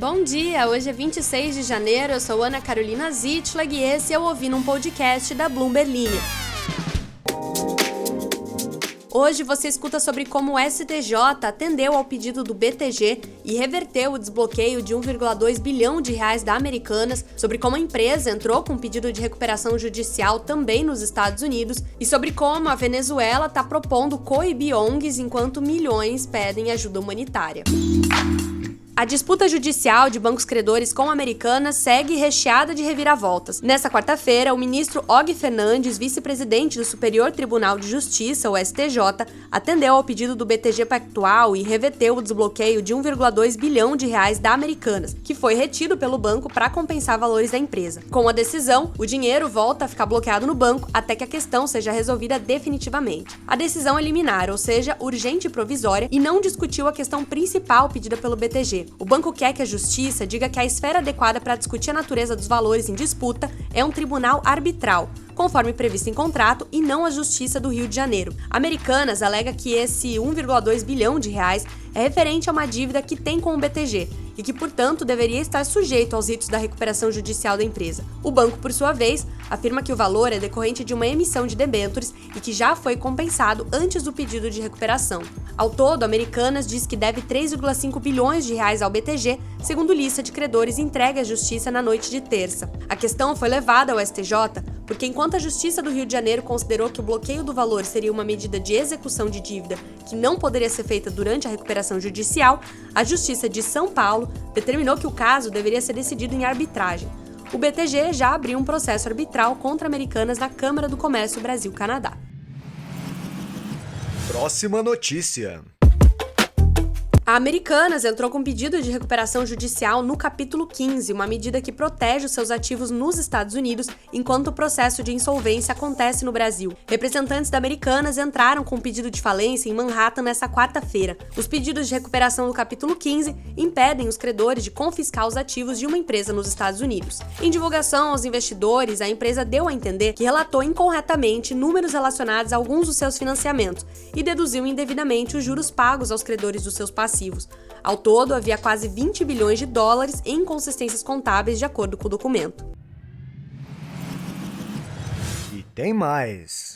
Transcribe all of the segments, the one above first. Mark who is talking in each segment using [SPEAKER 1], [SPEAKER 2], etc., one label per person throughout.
[SPEAKER 1] Bom dia, hoje é 26 de janeiro, eu sou Ana Carolina Zitlag e esse é o Ouvindo um Podcast da Bloomberg Linha. Hoje você escuta sobre como o STJ atendeu ao pedido do BTG e reverteu o desbloqueio de 1,2 bilhão de reais da Americanas, sobre como a empresa entrou com um pedido de recuperação judicial também nos Estados Unidos e sobre como a Venezuela está propondo coibir ONGs enquanto milhões pedem ajuda humanitária. A disputa judicial de bancos credores com Americanas segue recheada de reviravoltas. Nesta quarta-feira, o ministro Og Fernandes, vice-presidente do Superior Tribunal de Justiça, o STJ, atendeu ao pedido do BTG Pactual e reverteu o desbloqueio de 1,2 bilhão de reais da Americanas, que foi retido pelo banco para compensar valores da empresa. Com a decisão, o dinheiro volta a ficar bloqueado no banco até que a questão seja resolvida definitivamente. A decisão é liminar, ou seja, urgente e provisória, e não discutiu a questão principal pedida pelo BTG. O banco quer que a justiça diga que a esfera adequada para discutir a natureza dos valores em disputa é um tribunal arbitral, conforme previsto em contrato, e não a Justiça do Rio de Janeiro. Americanas alega que esse 1,2 bilhão de reais é referente a uma dívida que tem com o BTG e que, portanto, deveria estar sujeito aos ritos da recuperação judicial da empresa. O banco, por sua vez, afirma que o valor é decorrente de uma emissão de debêntures e que já foi compensado antes do pedido de recuperação. Ao todo, Americanas diz que deve 3,5 bilhões de reais ao BTG, segundo lista de credores entregue à Justiça na noite de terça. A questão foi levada ao STJ porque, enquanto a Justiça do Rio de Janeiro considerou que o bloqueio do valor seria uma medida de execução de dívida que não poderia ser feita durante a recuperação judicial, a Justiça de São Paulo determinou que o caso deveria ser decidido em arbitragem. O BTG já abriu um processo arbitral contra Americanas na Câmara do Comércio Brasil-Canadá.
[SPEAKER 2] Próxima notícia.
[SPEAKER 1] A Americanas entrou com pedido de recuperação judicial no capítulo 15, uma medida que protege os seus ativos nos Estados Unidos enquanto o processo de insolvência acontece no Brasil. Representantes da Americanas entraram com um pedido de falência em Manhattan nesta quarta-feira. Os pedidos de recuperação do capítulo 15 impedem os credores de confiscar os ativos de uma empresa nos Estados Unidos. Em divulgação aos investidores, a empresa deu a entender que relatou incorretamente números relacionados a alguns dos seus financiamentos e deduziu indevidamente os juros pagos aos credores dos seus passivos. Ao todo, havia quase 20 bilhões de dólares em inconsistências contábeis, de acordo com o documento.
[SPEAKER 2] E tem mais.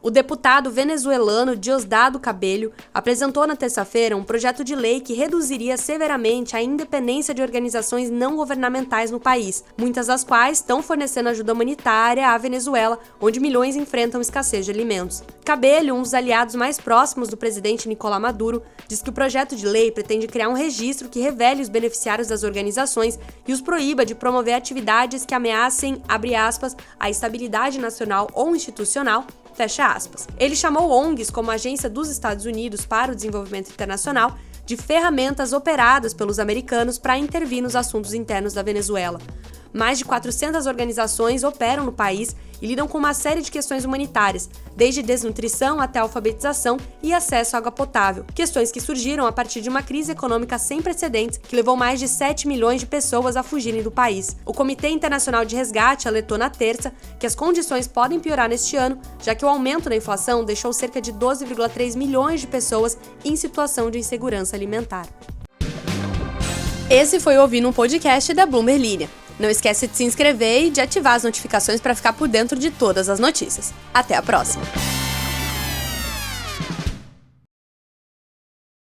[SPEAKER 1] O deputado venezuelano Diosdado Cabello apresentou na terça-feira um projeto de lei que reduziria severamente a independência de organizações não governamentais no país, muitas das quais estão fornecendo ajuda humanitária à Venezuela, onde milhões enfrentam escassez de alimentos. Cabello, um dos aliados mais próximos do presidente Nicolás Maduro, diz que o projeto de lei pretende criar um registro que revele os beneficiários das organizações e os proíba de promover atividades que ameacem, abre aspas, a estabilidade nacional ou institucional, fecha aspas. Ele chamou ONGs, como a Agência dos Estados Unidos para o Desenvolvimento Internacional, de ferramentas operadas pelos americanos para intervir nos assuntos internos da Venezuela. Mais de 400 organizações operam no país e lidam com uma série de questões humanitárias, desde desnutrição até alfabetização e acesso à água potável, questões que surgiram a partir de uma crise econômica sem precedentes que levou mais de 7 milhões de pessoas a fugirem do país. O Comitê Internacional de Resgate alertou na terça que as condições podem piorar neste ano, já que o aumento da inflação deixou cerca de 12,3 milhões de pessoas em situação de insegurança alimentar. Esse foi o Ouvindo um Podcast da Bloomberg Linha. Não esquece de se inscrever e de ativar as notificações para ficar por dentro de todas as notícias. Até a próxima!